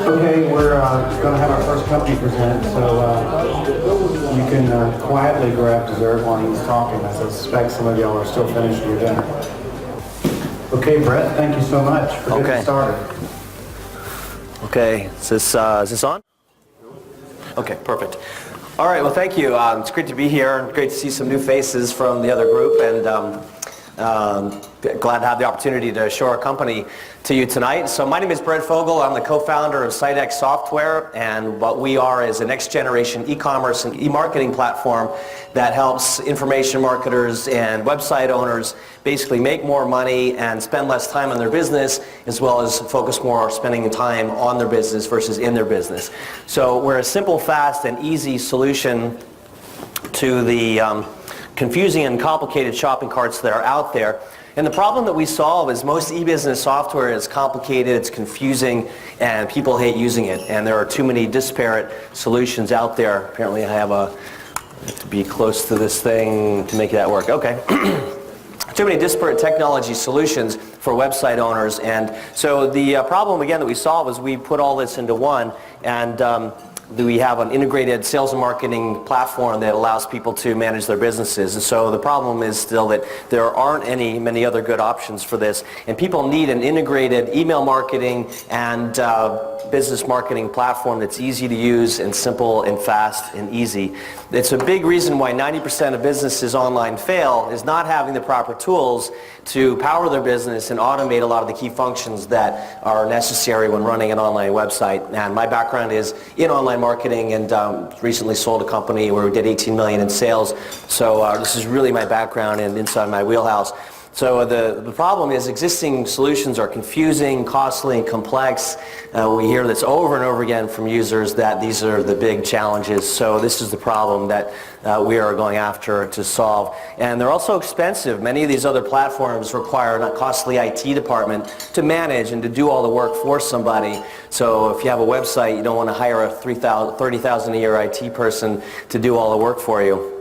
Okay, we're going to have our first company present, so you can quietly grab dessert while he's talking. I suspect some of y'all are still finishing your dinner. Okay, Brett, thank you so much for getting started. Okay, is this on? Okay, perfect. All right, well, thank you. It's great to be here. Great to see some new faces from the other group, and glad to have the opportunity to show our company to you tonight. So my name is Brett Fogle. I'm the co-founder of Cydec Software, and what we are is a next-generation e-commerce and e-marketing platform that helps information marketers and website owners basically make more money and spend less time on their business, as well as focus more spending time on their business versus in their business. So we're a simple, fast, and easy solution to the confusing and complicated shopping carts that are out there. And the problem that we solve is most e-business software is complicated, it's confusing, and people hate using it. And there are too many disparate solutions out there. Apparently I have to be close to this thing to make that work. Okay. Too many disparate technology solutions for website owners. And so the problem, again, that we solve is we put all this into one, and we have an integrated sales and marketing platform that allows people to manage their businesses. And so the problem is still that there aren't many other good options for this, and people need an integrated email marketing and business marketing platform that's easy to use and simple and fast and easy. It's a big reason why 90% of businesses online fail is not having the proper tools to power their business and automate a lot of the key functions that are necessary when running an online website. And my background is in online marketing, and recently sold a company where we did 18 million in sales. So this is really my background and inside my wheelhouse. So the problem is existing solutions are confusing, costly, and complex. We hear this over and over again from users that these are the big challenges. So this is the problem that we are going after to solve. And they're also expensive. Many of these other platforms require a costly IT department to manage and to do all the work for somebody. So if you have a website, you don't want to hire a $30,000 a year IT person to do all the work for you.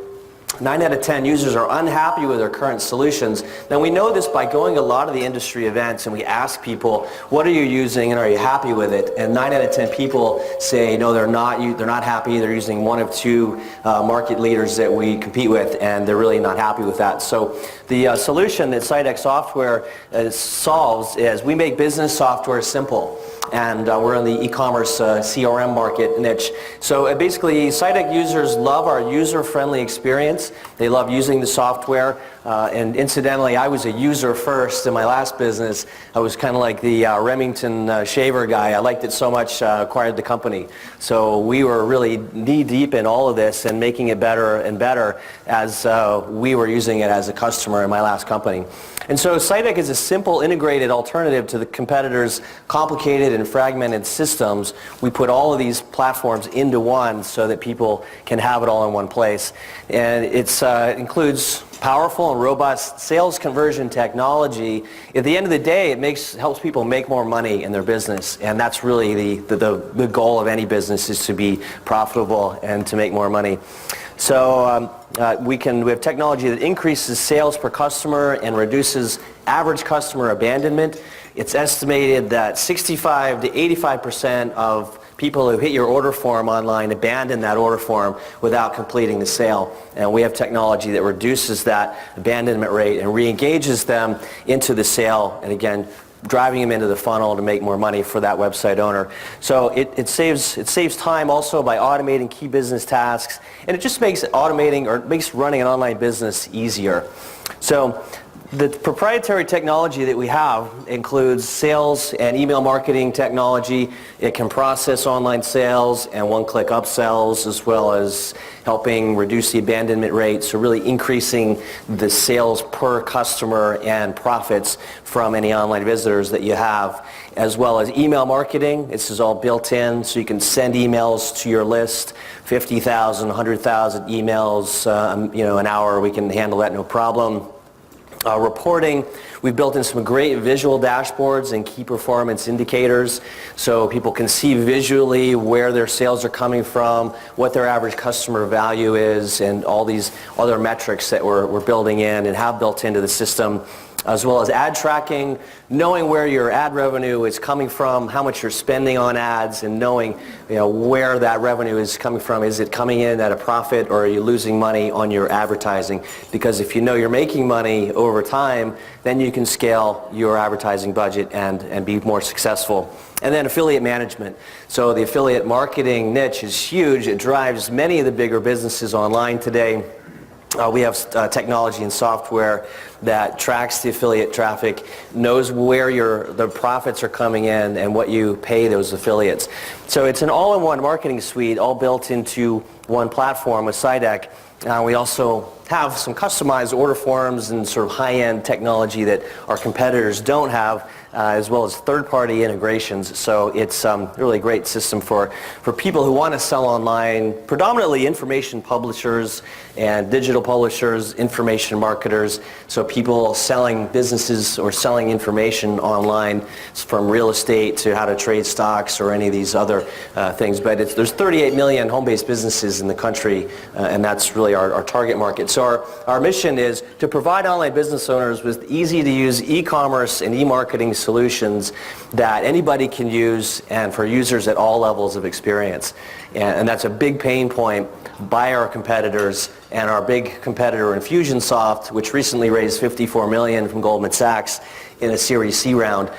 9 out of 10 users are unhappy with their current solutions. Now we know this by going to a lot of the industry events, and we ask people, what are you using and are you happy with it? And 9 out of 10 people say no, they're not happy. They're using one of two market leaders that we compete with, and they're really not happy with that. So the solution that Cydec Software solves is we make business software simple. And we're in the e-commerce CRM market niche. So basically, Cydec users love our user-friendly experience. They love using the software. And incidentally, I was a user first in my last business. I was kind of like the Remington shaver guy. I liked it so much, acquired the company. So we were really knee-deep in all of this and making it better and better as we were using it as a customer in my last company. And so Cydec is a simple, integrated alternative to the competitors' complicated and fragmented systems. We put all of these platforms into one so that people can have it all in one place. And it includes powerful and robust sales conversion technology. At the end of the day, it helps people make more money in their business. And that's really the goal of any business, is to be profitable and to make more money. So we have technology that increases sales per customer and reduces average customer abandonment. It's estimated that 65 to 85% of people who hit your order form online abandon that order form without completing the sale. And we have technology that reduces that abandonment rate and re-engages them into the sale, and again, driving them into the funnel to make more money for that website owner. So it saves time also by automating key business tasks, and it just makes running an online business easier. So the proprietary technology that we have includes sales and email marketing technology. It can process online sales and one-click upsells, as well as helping reduce the abandonment rate, so really increasing the sales per customer and profits from any online visitors that you have, as well as email marketing. This is all built in, so you can send emails to your list, 50,000, 100,000 emails, an hour. We can handle that no problem. Reporting, we've built in some great visual dashboards and key performance indicators, so people can see visually where their sales are coming from, what their average customer value is, and all these other metrics that we're building in and have built into the system. as well as ad tracking, knowing where your ad revenue is coming from, how much you're spending on ads, and knowing where that revenue is coming from. Is it coming in at a profit, or are you losing money on your advertising? Because if you know you're making money over time, then you can scale your advertising budget and be more successful. And then affiliate management. So the affiliate marketing niche is huge. It drives many of the bigger businesses online today. We have technology and software that tracks the affiliate traffic, knows where the profits are coming in and what you pay those affiliates. So it's an all-in-one marketing suite, all built into one platform with Cydec. We also have some customized order forms and sort of high-end technology that our competitors don't have, as well as third-party integrations. So it's a really great system for people who want to sell online, predominantly information publishers and digital publishers, information marketers, so people selling businesses or selling information online, from real estate to how to trade stocks or any of these other things. But there's 38 million home-based businesses in the country, and that's really our target market. So our mission is to provide online business owners with easy-to-use e-commerce and e-marketing solutions that anybody can use, and for users at all levels of experience. And that's a big pain point by our competitors, and our big competitor Infusionsoft, which recently raised $54 million from Goldman Sachs in a Series C round.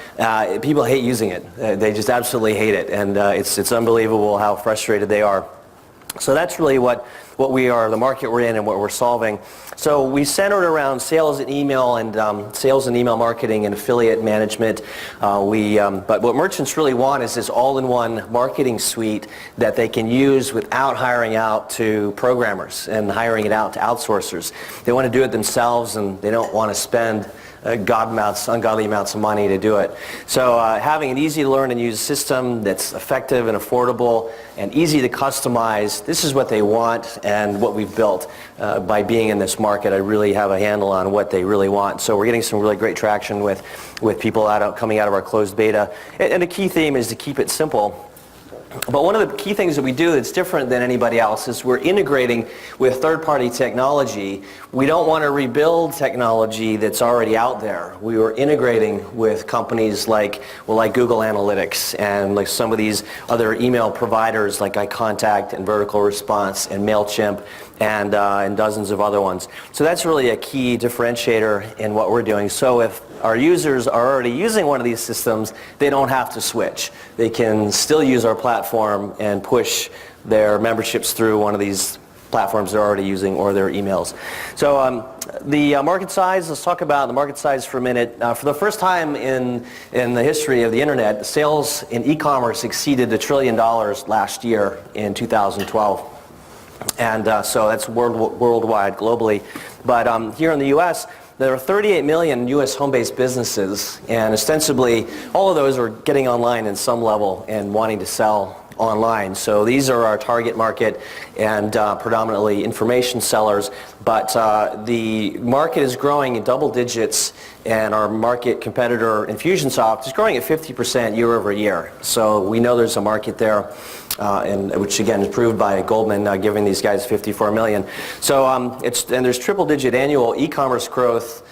People hate using it. They just absolutely hate it, and it's unbelievable how frustrated they are. So that's really what we are, the market we're in, and what we're solving. So we centered around sales and email marketing and affiliate management. But what merchants really want is this all-in-one marketing suite that they can use without hiring out to programmers and hiring it out to outsourcers. They want to do it themselves, and they don't want to spend ungodly amounts of money to do it. So having an easy to learn and use system that's effective and affordable and easy to customize, this is what they want and what we've built. By being in this market, I really have a handle on what they really want. So we're getting some really great traction with people coming out of our closed beta. And the key theme is to keep it simple. But one of the key things that we do that's different than anybody else is we're integrating with third-party technology. We don't want to rebuild technology that's already out there. We were integrating with companies like Google Analytics and like some of these other email providers like iContact and Vertical Response and MailChimp and dozens of other ones. So that's really a key differentiator in what we're doing. So if our users are already using one of these systems, they don't have to switch. They can still use our platform and push their memberships through one of these platforms they're already using or their emails. So the market size, let's talk about the market size for a minute. For the first time in the history of the internet, sales in e-commerce exceeded $1 trillion last year in 2012. And so that's worldwide, globally. But here in the U.S., there are 38 million U.S. home-based businesses, and ostensibly all of those are getting online in some level and wanting to sell online. So these are our target market, and predominantly information sellers. But the market is growing in double digits, and our market competitor Infusionsoft is growing at 50% year over year. So we know there's a market there. Which again is proved by Goldman giving these guys $54 million. So and there's triple-digit annual e-commerce growth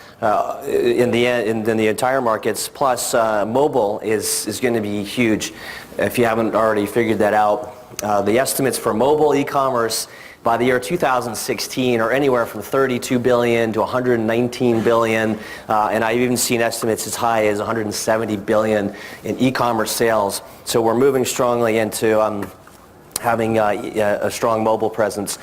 in the entire markets. Plus, mobile is going to be huge. If you haven't already figured that out, the estimates for mobile e-commerce by the year 2016 are anywhere from $32 billion to $119 billion, and I've even seen estimates as high as $170 billion in e-commerce sales. So we're moving strongly into having a strong mobile presence.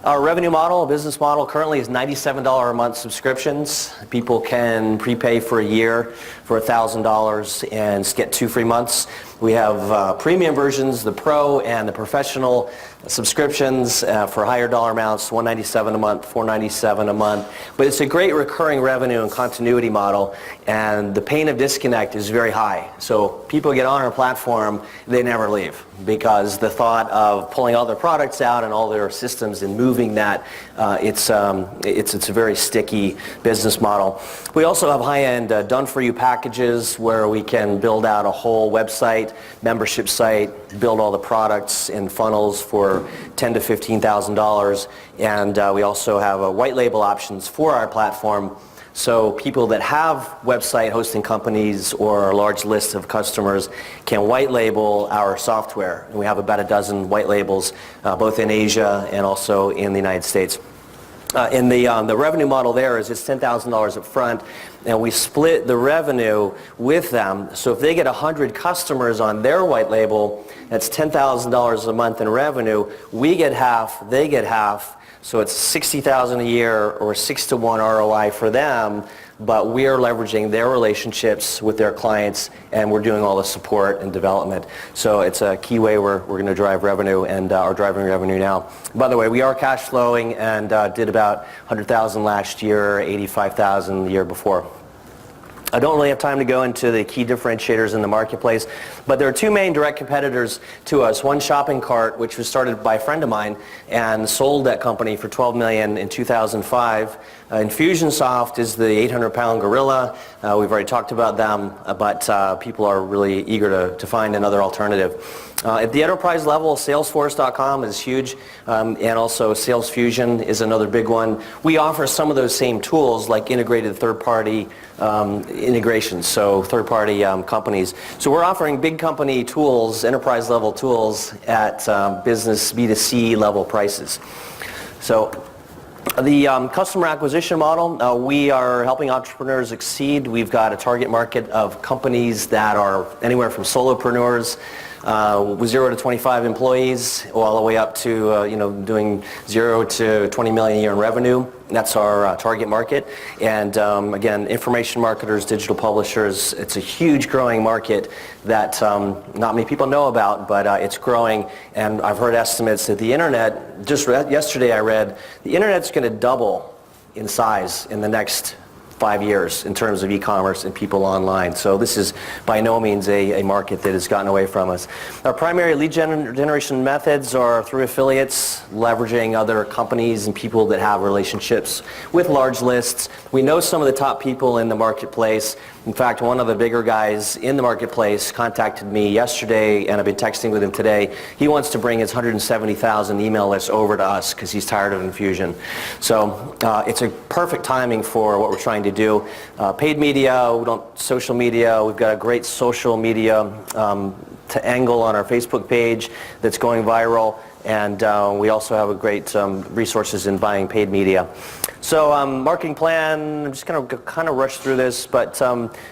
Our revenue model, business model, currently is $97 a month subscriptions. People can prepay for a year for $1,000 and get 2 free months. We have premium versions, the Pro and the Professional subscriptions for higher dollar amounts, $197 a month, $497 a month. But it's a great recurring revenue and continuity model, and the pain of disconnect is very high. So people get on our platform, they never leave, because the thought of pulling all their products out and all their systems and moving that, it's a very sticky business model. We also have high-end done-for-you packages where we can build out a whole website, membership site, build all the products and funnels for $10,000 to $15,000, and we also have white label options for our platform So people that have website hosting companies or a large list of customers can white label our software. And we have about a dozen white labels, both in Asia and also in the United States. The revenue model there is it's $10,000 up front, and we split the revenue with them. So if they get 100 customers on their white label, that's $10,000 a month in revenue. We get half, they get half. So it's $60,000 a year or 6-to-1 ROI for them, but we are leveraging their relationships with their clients, and we're doing all the support and development. So it's a key way we're going to drive revenue and are driving revenue now. By the way, we are cash flowing and did about $100,000 last year, $85,000 the year before. I don't really have time to go into the key differentiators in the marketplace, but there are two main direct competitors to us. One, Shopping Cart, which was started by a friend of mine and sold that company for $12 million in 2005. Infusionsoft is the 800-pound gorilla. We've already talked about them, but people are really eager to find another alternative. At the enterprise level, Salesforce.com is huge, and also Sales Fusion is another big one. We offer some of those same tools like integrated third-party integrations, so third-party companies. So we're offering big company tools, enterprise-level tools at business B2C level prices. So the customer acquisition model, we are helping entrepreneurs exceed. We've got a target market of companies that are anywhere from solopreneurs with 0 to 25 employees, all the way up to doing 0 to 20 million a year in revenue. That's our target market. And again, information marketers, digital publishers, it's a huge growing market that not many people know about, but it's growing. And I've heard estimates that the internet, just yesterday I read, the internet's going to double in size in the next 5 years in terms of e-commerce and people online. So this is by no means a market that has gotten away from us. Our primary lead generation methods are through affiliates, leveraging other companies and people that have relationships with large lists. We know some of the top people in the marketplace. In fact, one of the bigger guys in the marketplace contacted me yesterday, and I've been texting with him today. He wants to bring his 170,000 email list over to us because he's tired of Infusion. So it's a perfect timing for what we're trying to do. Paid media, social media. We've got a great social media angle on our Facebook page that's going viral, and we also have a great resources in buying paid media. So marketing plan, I'm just going to kind of rush through this, but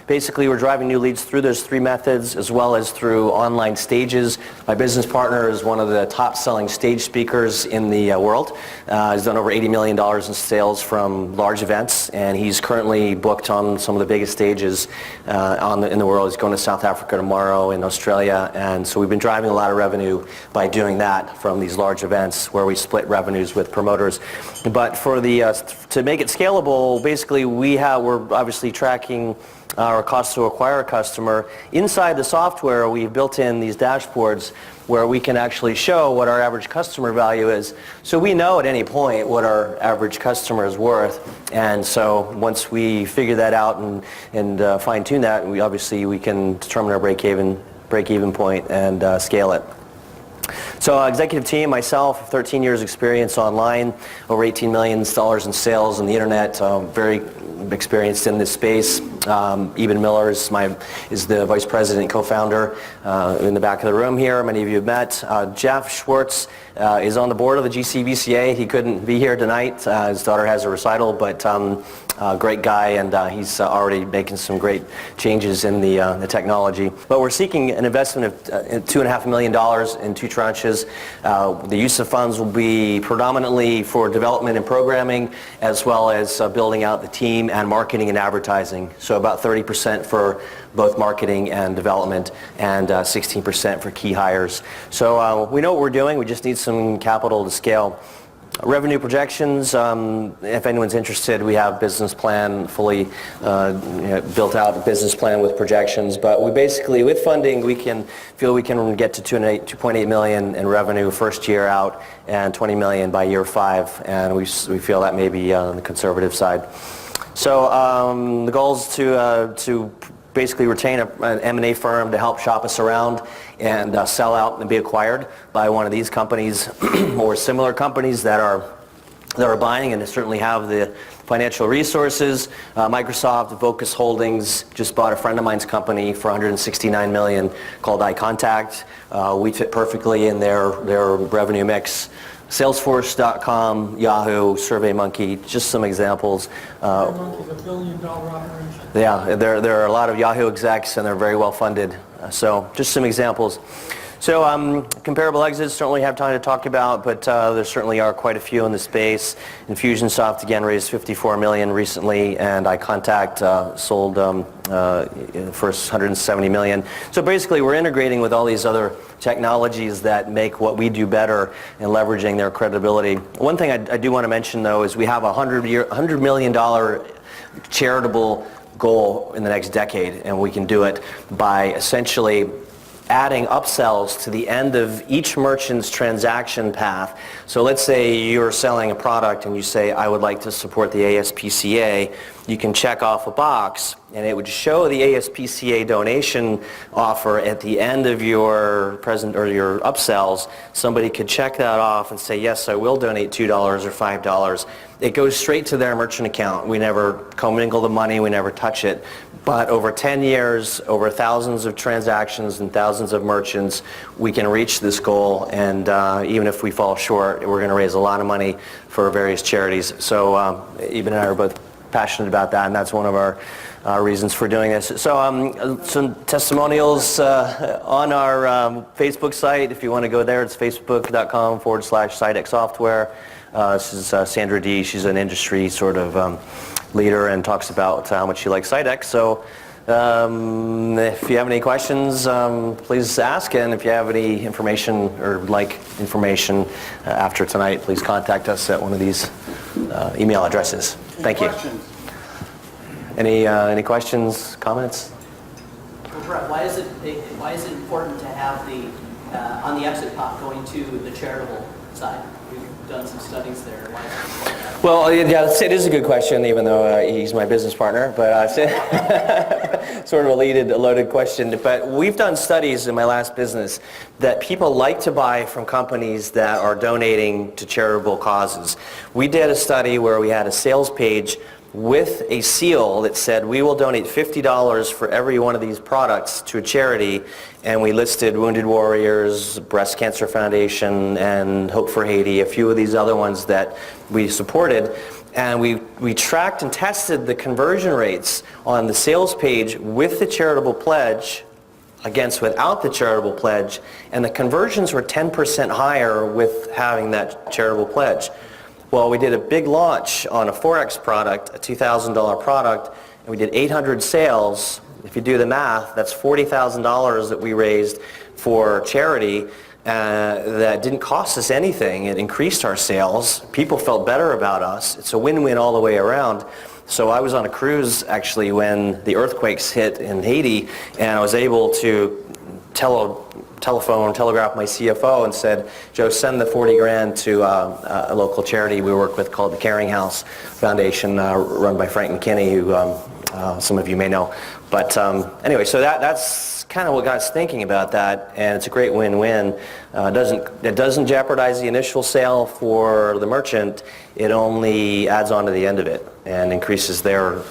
basically we're driving new leads through those three methods as well as through online stages. My business partner is one of the top selling stage speakers in the world. He's done over $80 million in sales from large events, and he's currently booked on some of the biggest stages in the world. He's going to South Africa tomorrow, in Australia, and so we've been driving a lot of revenue by doing that from these large events where we split revenues with promoters. But for to make it scalable, basically we're obviously tracking our cost to acquire a customer. Inside the software, we've built in these dashboards where we can actually show what our average customer value is. So we know at any point what our average customer is worth. And so once we figure that out and fine-tune that, we can determine our break-even point and scale it. So executive team, myself, 13 years experience online, over $18 million in sales on the internet, very experienced in this space. Eben Miller is the vice president and co-founder in the back of the room here. Many of you have met. Jeff Schwartz is on the board of the GCVCA. He couldn't be here tonight. His daughter has a recital, but great guy, and he's already making some great changes in the technology. But we're seeking an investment of $2.5 million in 2 tranches. The use of funds will be predominantly for development and programming, as well as building out the team and marketing and advertising. So about 30% for both marketing and development, and 16% for key hires. So we know what we're doing. We just need some capital to scale. Revenue projections, if anyone's interested, we have business plan, fully built out business plan with projections. But we basically, with funding, we can get to $2.8 million in revenue first year out, and $20 million by year 5. And we feel that may be on the conservative side. So the goal is to basically retain an M&A firm to help shop us around and sell out and be acquired by one of these companies or similar companies that are that are buying and certainly have the financial resources. Microsoft, Vocus Holdings just bought a friend of mine's company for $169 million called iContact. We fit perfectly in their revenue mix. Salesforce.com, Yahoo, SurveyMonkey, just some examples. SurveyMonkey's a billion-dollar operation. Yeah, there are a lot of Yahoo execs and they're very well funded. So just some examples. So comparable exits, don't really have time to talk about, but there certainly are quite a few in the space. Infusionsoft again raised $54 million recently, and iContact sold first $170 million. So basically we're integrating with all these other technologies that make what we do better and leveraging their credibility. One thing I do want to mention though is we have a $100 million charitable goal in the next decade, and we can do it by essentially adding upsells to the end of each merchant's transaction path. So let's say you're selling a product and you say, I would like to support the ASPCA. You can check off a box and it would show the ASPCA donation offer at the end of your present or your upsells. Somebody could check that off and say, yes, I will donate $2 or $5. It goes straight to their merchant account. We never commingle the money, we never touch it. But over 10 years, over thousands of transactions and thousands of merchants, we can reach this goal, and even if we fall short, we're going to raise a lot of money for various charities. So Eben and I are both passionate about that, and that's one of our reasons for doing this. So some testimonials on our Facebook site. If you want to go there, it's facebook.com/Cydec Software. This is Sandra D. She's an industry sort of leader and talks about how much she likes Cydec. So if you have any questions, please ask, and if you have any information or like information after tonight, please contact us at one of these email addresses. Thank you. Any questions, comments? Well, Brett, why is it important to have the on the exit pot going to the charitable side? We've done some studies there. Why is it important to have Well, yeah, it is a good question, even though he's my business partner, but sort of a loaded question. But we've done studies in my last business that people like to buy from companies that are donating to charitable causes. We did a study where we had a sales page with a seal that said we will donate $50 for every one of these products to a charity, and we listed Wounded Warriors, Breast Cancer Foundation, and Hope for Haiti, a few of these other ones that we supported, and we tracked and tested the conversion rates on the sales page with the charitable pledge against without the charitable pledge, and the conversions were 10% higher with having that charitable pledge. Well, we did a big launch on a Forex product, a $2,000 product, and we did 800 sales. If you do the math, that's $40,000 that we raised for charity that didn't cost us anything. It increased our sales. People felt better about us. It's a win-win all the way around. So I was on a cruise actually when the earthquakes hit in Haiti, and I was able to telegraph my CFO and said, Joe, send the 40 grand to a local charity we work with called the Caring House Foundation, run by Frank McKinney, who some of you may know. But anyway, so that's kind of what got us thinking about that, and it's a great win-win. It doesn't jeopardize the initial sale for the merchant. It only adds on to the end of it and increases their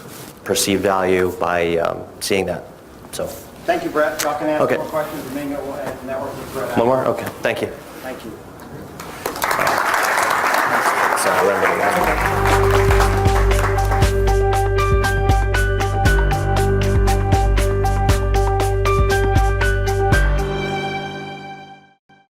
perceived value by seeing that. So. Thank you, Brett. Y'all can ask Okay. more questions and maybe we'll network with Brett. One more? Okay, thank you. Thank you. So I remember that.